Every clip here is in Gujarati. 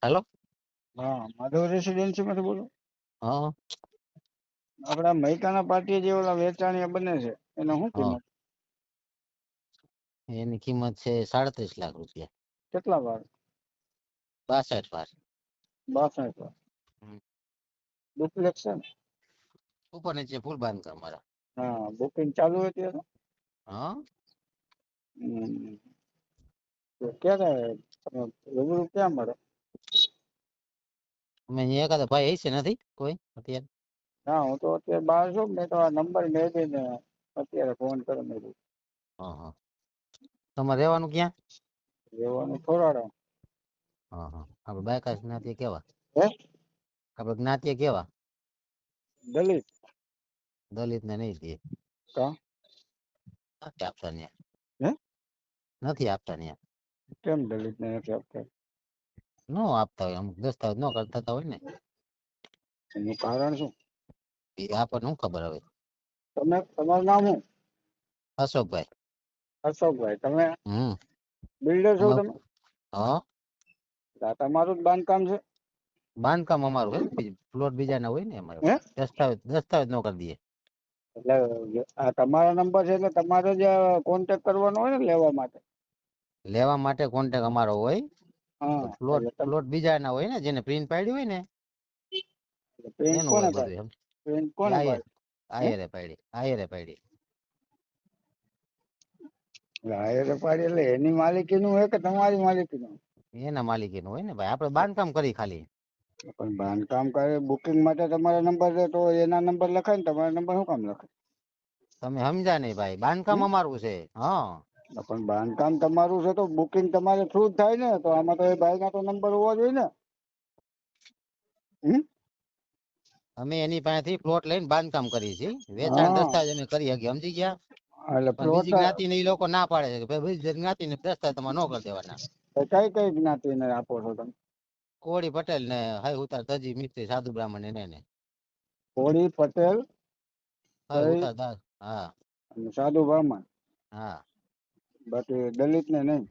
હેલો. હા, માધવ રેસિડેન્સી માંથી બોલો. હા આપડા મહેકાના પાટીએ જે ઓલા વેચાણીયા બને છે એનો શું હા, કિંમત? એની કિંમત છે 37 લાખ રૂપિયા. કેટલા વાર? 62 વાર. 62 વાર. ડુપ્લેક્સ છે ને? ઉપર નીચે ફૂલ બાંધકામ મારા. હા, બુકિંગ ચાલુ હોય ત્યારે. હા, તો ક્યારે તમે રૂબરૂ ક્યાં મળે? અમે અહીંયા એકાદા ભાઈ હશે નથી કોઈ અત્યારે. ના, હું તો અત્યારે બહાર છું. મેં તો આ નંબર મેળવીને અત્યારે ફોન કર્યો. મેં કીધું હા હા, તમારે રહેવાનું ક્યાં? રહેવાનું થોરાડા. હા હા, આપણે બાયકા જ્ઞાતિએ કેવા? હે? આપણે જ્ઞાતિએ કેવા? દલિત. દલિત ને નહીં દે. કા? નથી આપતા ન્યા. હે? નથી આપતા ન્યા. કેમ દલિત ને નથી આપતા? નો આપતા હોય, અમુક દસ્તાવેજ નો કરતા હોય ને. એનું કારણ શું? એ આપણને શું ખબર હવે. તમારું નામ શું? અશોકભાઈ. અશોકભાઈ. તમે હમ. બિલ્ડર છો અમે તમે? હા, આ તમારું જ બાંધકામ છે? બાંધકામ અમારું હોય ને, પ્લોટ બીજાના હોય ને અમારે. હે? દસ્તાવેજ નો કરી દઈએ. એટલે આ તમારો નંબર છે એટલે તમારે જ કોન્ટેક્ટ કરવાનો હોય ને લેવા માટે. લેવા માટે કોન્ટેક અમારો હોય. હા, પ્લોટ એટલે પ્લોટ બીજાના હોય ને, જેને પ્રિન્ટ પાડી હોય ને પ્રિન્ટ એનું કોને હોય બધું પાડે? એમ. પ્રિન્ટ કોને પાડે? આયરે પાડી, આયરે પાડી. હાયરે પાડી એટલે એની માલિકીનું હોય કે તમારી માલિકીનું? એના માલિકીનું હોય ને ભાઈ, આપણે બાંધકામ કરી ખાલી. પણ બાંધકામ કરે બુકિંગ માટે તમારા નંબર છે તો એના નંબર લખાય ને, તમારા નંબર શું કામ લખાય? તમે સમજા નહીં ભાઈ, બાંધકામ અમારું છે. હા, પણ બાંધકામ તમારું છે તો બુકિંગ તમારે થ્રુ જ થાય ને, તો આમાં તો એ ભાઈના તો નંબર હોવા જોઈએ ને. અમે એની પાસેથી પ્લોટ લઈને બાંધકામ કરીએ છીએ. વેચાણ હા, દસ્તાવેજ અમે કરી શકીએ, સમજી ગયા. એટલે પણ પ્લોટ બીજી જ્ઞાતિને એ લોકો ના પાડે છે કે ભાઈ બીજી જ્ઞાતિને દસ્તાવેજ તમારે ન કરી દેવાના. કઈ કઈ જ્ઞાતિને આપો છો તમે? કોળી પટેલ ને હાઈ ઉતાર દજી મિસ્ત્રી સાધુ બ્રાહ્મણ એને કોળી પટેલ હાઈ ઉતાર દાસ. હા અને સાધુ બ્રાહ્મણ. હા, બાકી દલિત ને નહીં.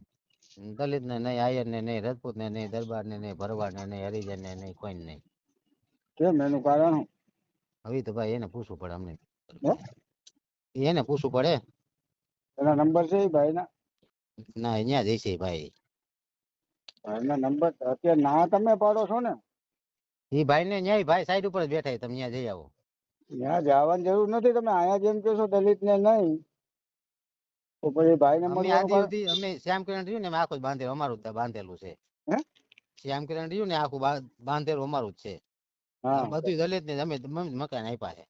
દલિત ને નહીં, આયર ને નહીં, રજપૂત ને નહીં, દરબાર ને નહીં, ભરવાડ ને નહીં, હરિજન ને નહીં, કોઈ નહીં. કેમ, એનું કારણ શું? હવે તો ભાઈ એને પૂછવું પડે અમને. હે? એને પૂછવું પડે. એના નંબર છે એ ભાઈના? ના અહીંયા જ છે ભાઈ. ભાઈના નંબર અત્યારે ના તમે પાડો છો ને? એ ભાઈ ને ન્યાય ભાઈ સાઈડ ઉપર જ બેઠા, તમે ત્યાં જઈ આવો. ત્યાં જવાની જરૂર નથી. તમે અહીંયા જેમ કહેશો દલિત ને નહીં તો પછી ભાઈને અમે મળવાનું આદિ કારણ. સુધી અમે શ્યામ કિરણ રહ્યું ને આખું જ બાંધેલું અમારું બાંધેલું છે. હે? શ્યામ કિરણ રહ્યું ને આખું બાંધેલું અમારું જ છે. હા, બધું દલિત ને અમે મકાન આપ્યા છે.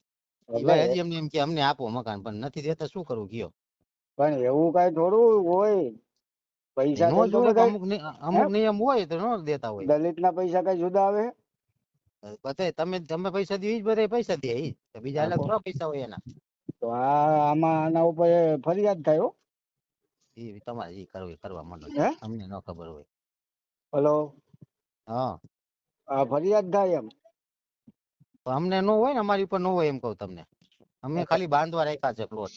એ એટલે ભાઈ હજી એમને એમ કે અમને આપો મકાન, પણ નથી દેતા, શું કરવું કયો. પણ એવું કઈ થોડું હોય. પૈસા નો કઈ તો જોવે બધા. હે? અમુક નિયમ હોય તો નો દેતા હોય. દલિત ના પૈસા કઈ જુદા આવે? બધા તમે પૈસા દે જ, બધા પૈસા દે બીજા અલગ થોડા પૈસા હોય એના. તો આમાં આના ઉપર ફરિયાદ થાય હો. એ તમારે જે કરવું કરવા માંડો, હે? અમને ન ખબર હોય. હલો. હા, ફરિયાદ થાય એમ? તો અમને ન હોય ને, અમારી ઉપર ન હોય એમ કહું તમને. અમે ખાલી બાંધવા રાખ્યા છે પ્લોટ.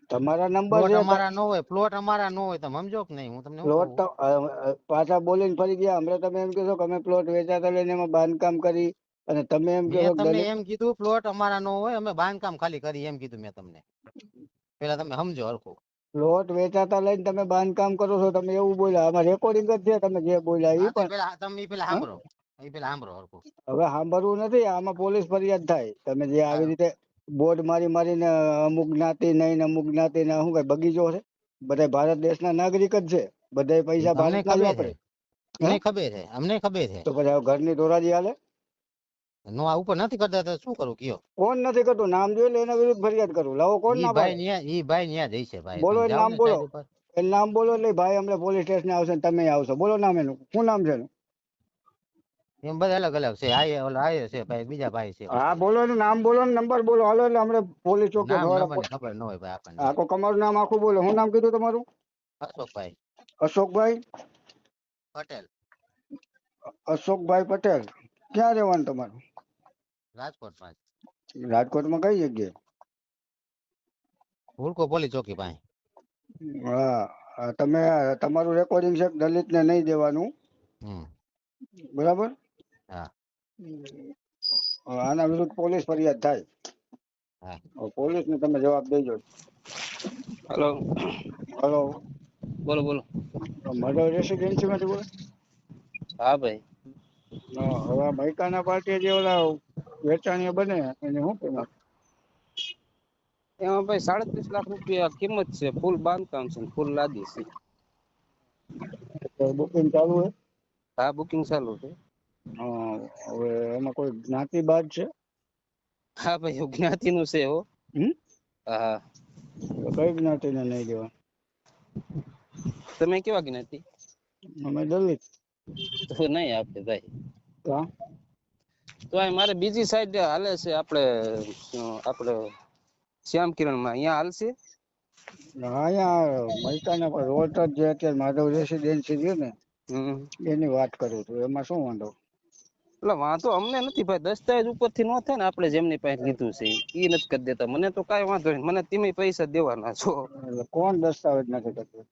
તમારા નંબર પ્લોટ છે. અમારા ન હોય, પ્લોટ અમારા ન હોય, તમે સમજો કે નહીં? હું તમને શું પ્લોટ કહું. તો પાછા બોલીને ફરી ગયા. હમણાં તમે એમ કહેશો કે અમે પ્લોટ વેચાતા લઈને એમાં બાંધકામ કરી, અને તમે એમ મેં કહેશો તમને દલિત. એમ કીધું પ્લોટ અમારા ન હોય, અમે બાંધકામ ખાલી કરી એમ કીધું મેં તમને. પેલા તમે સમજો હરખું. પ્લોટ વેચાતા લઈને તમે બાંધકામ કરો છો, તમે એવું બોલ્યા. આમાં રેકોર્ડિંગ જ છે તમે જે બોલ્યા એ હા તો પણ. પેલા તમે પેલા હા? સાંભળો, એ પેલા સાંભળો હરખું. હવે સાંભળવું નથી. આમાં પોલીસ ફરિયાદ થાય. તમે જે આવી રીતે બોર્ડ મારીને અમુક જ્ઞાતિ નહીં ને અમુક જ્ઞાતિ ને શું કઈ બગીચો છે? બધા ભારત દેશના નાગરિક જ છે. બધા એ પૈસા તો અમને ભારતના જ ખબર છે, વાપરે. હે? અમને ખબર છે, અમને ખબર છે. તો પછી ઘરની ધોરાજી હાલે? નો આ ઉપર નથી કરતા તો શું કરું કયો. કોણ નથી કરતું? નામ જોઈ લે એના વિરુદ્ધ ફરિયાદ કરું. લાવો, કોણ ના પાડે? ઈ ભાઈ ન્યા જઈશે ભાઈ, બોલો તમે એનું જાઓ નામ ને બોલો. સાઈડ ઉપર. એનું નામ બોલો એટલે ભાઈ અમને પોલીસ સ્ટેશન આવશે ને તમે આવશો. બોલો નામ એનું. શું નામ છે એનું? એમ બધા અલગ અલગ છે. આયે છે ભાઈ, બીજા ભાઈ છે હા, પછી. બોલો એનું નામ બોલો ને નંબર બોલો. હાલો એટલે અમને પોલીસ ચોકે નામ નંબર ધોવાડા. ની ખબર ન હોય ભાઈ આપણને. આખું તમારું નામ આખું બોલો. શું નામ કીધું તમારું? અશોકભાઈ અશોકભાઈ પટેલ, અશોકભાઈ પટેલ. ક્યાં રહેવાનું તમારું? રાજકોટમાં. રાજકોટમાં કઈ જગ્યાએ? હુડકો પોલીસ ચોકી પાસે. હા, તમે તમારું રેકોર્ડિંગ છે દલિત ને નહીં દેવાનું. હમ બરાબર. હા હવે આના વિરુદ્ધ પોલીસ ફરિયાદ થાય. હા પોલીસ ને તમે જવાબ દેજો. હેલો, હલો, બોલો બોલો. મધર રેસિડેન્સી માંથી બોલો. હા ભાઈ. હવે મહેકાના પાર્ટી જે ઓલા વેચાણીયા બને એને શું પેમેન્ટ? એમાં ભાઈ 37 લાખ રૂપિયા કિંમત છે. ફૂલ બાંધકામ છે, ફૂલ લાદી છે. બુકિંગ ચાલુ છે. હા, બુકિંગ ચાલુ છે. હવે એમાં કોઈ જ્ઞાતિ બાદ છે? હા ભાઈ, એવું જ્ઞાતિનું છે હો. હમ? હા. તો કઈ જ્ઞાતિને નહીં દેવા? તમે કેવા જ્ઞાતિ? અમે દલિત. તો નહીં આપે ભાઈ. હા. તો આ મારે બીજી સાઈડ હાલે છે, આપણે શ્યામ કિરણમાં અહીંયા હાલશે. અહીંયા મહેકાના પર રોડ જે અત્યારે માધવ રેસિડેન્સી છે ને હમ. એની વાત કરું છું. એમાં શું વાંધો? એટલે વાંધો અમને નથી ભાઈ, દસ્તાવેજ ઉપરથી ન થાય ને, આપણે જેમની પાસે લીધું છે એ નથી કરી દેતા. મને તો કાંઈ વાંધો નહીં, મને તમે પૈસા દેવાના છો. એટલે કોણ દસ્તાવેજ નથી કરતું?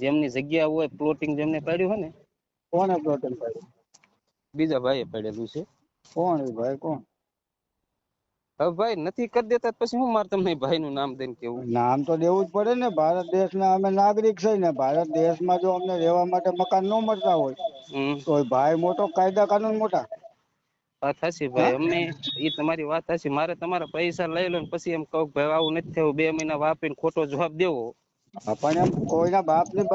જેમની જગ્યા હોય, પ્લોટિંગ જેમને પાડ્યું હોય ને, કોને પ્લોટિંગ કર્યું? બીજા ભાઈએ પડેલું છે. કોણ એ ભાઈ? કોણ? હવે ભાઈ નથી કરી દેતા પછી હું મારે તમને ભાઈ નું નામ દઈને કેવું? નામ તો દેવું જ પડે ને. ભારત દેશના અમે નાગરિક છે ને. ભારત દેશમાં જો અમને રહેવા માટે મકાન ન મળતા હોય તો એ ભાઈ મોટો, કાયદા કાનૂન મોટા. વાત હાચી હા? ભાઈ, અમને એ તમારી વાત હાચી. મારે તમારા પૈસા લઈ લો ને પછી એમ કહું ભાઈ આવું નથી થયું, 2 મહિના વાપરીને ખોટો જવાબ દેવો. પણ એમ કોઈના બાપની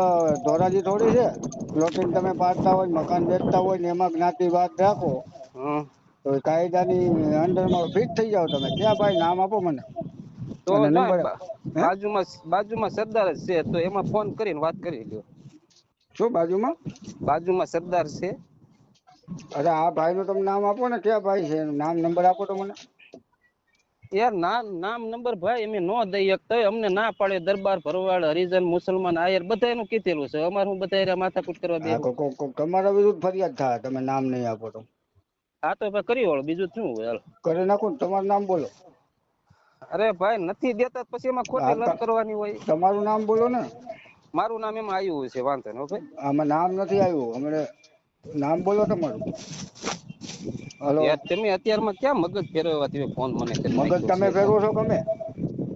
ધોરાજી થોડી છે. પ્લોટિંગ તમે પાડતા હોય, મકાન વેચતા હોય ને એમાં જ્ઞાતિવાદ રાખો હમ. તો એ કાયદાની અંડરમાં ફિટ થઈ જાવ તમે. ક્યાં ભાઈ? નામ આપો મને તો અને જો નંબર. હે? બાજુમાં સરદાર જ છે, તો એમાં ફોન કરીને વાત કરી લ્યો. શું બાજુમાં? બાજુમાં સરદાર છે. અરે આ ભાઈ નું તમે નામ આપો ને. ક્યાં ભાઈ છે એનું નામ, નંબર આપો તો મને. યાર નામ નંબર ભાઈ અમે નો દઈ શકતા. અમને ના પાડે. દરબાર, ભરવાડ, હરિજન, મુસલમાન, આયર બધા એનું કીધેલું છે. અમારે હું બધા માથાકૂટ કરવા હા, દેવું? તમારા વિરુદ્ધ ફરિયાદ થાય તમે નામ નહીં આપો તો. હા તો ભાઈ કરી વાળો, બીજું શું હોય? હાલો. કરી નાખો ને. તમારું નામ બોલો. અરે ભાઈ નથી દેતા પછી એમાં ખોટી લત કરવાની હોય. તમારું નામ બોલો ને. મારું નામ એમાં આવ્યું છે, વાંધો નહીં ભાઈ. આમાં નામ નથી આવ્યું. હમણાં નામ બોલો તમારું. હલો. યાર તમે અત્યારમાં ક્યાં મગજ ફેરવવા તમે ફોન મને કરી મગજ નાખ્યો તમે છે? ફેરવો છો ગમે.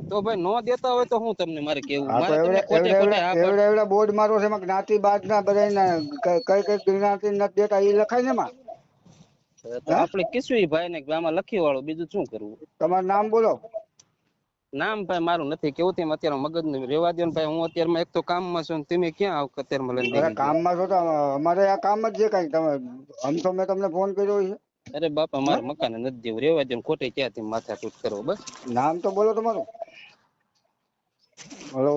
તો ભાઈ નો દેતા હોય તો હું તમને મારે કેવું? હા, તો મારે તમને ખોટે ખોટે હા પાડ. એવડા બોર્ડ મારો છે એમાં જ્ઞાતિ બાદ ના બધા કઈ કઈ જ્ઞાતિ નથી દેતા એ લખાય ને એમાં. તો હે? આપણે કીશું ભાઈ ને આમાં લખી વાળો, બીજું શું કરવું? તમારું નામ બોલો. નામ ભાઈ મારું નથી કેવું. તેમ અત્યારે મગજ ને રેવા દો ને ભાઈ. હું અત્યારમાં એક તો કામમાં છું ને તમે ક્યાં આવ અત્યારમાં લઈને અરે બેસી ગયા? કામમાં છો તો અમારે આ કામ જ છે કઈ. તમે આમ તો મેં તમને ફોન કર્યો છે. અરે બાપા મારે મકાન નથી દેવું, રેવા દો ને. ખોટે ક્યાં તમે માથાકૂટ કરો? બસ નામ તો બોલો તમારું. હલો.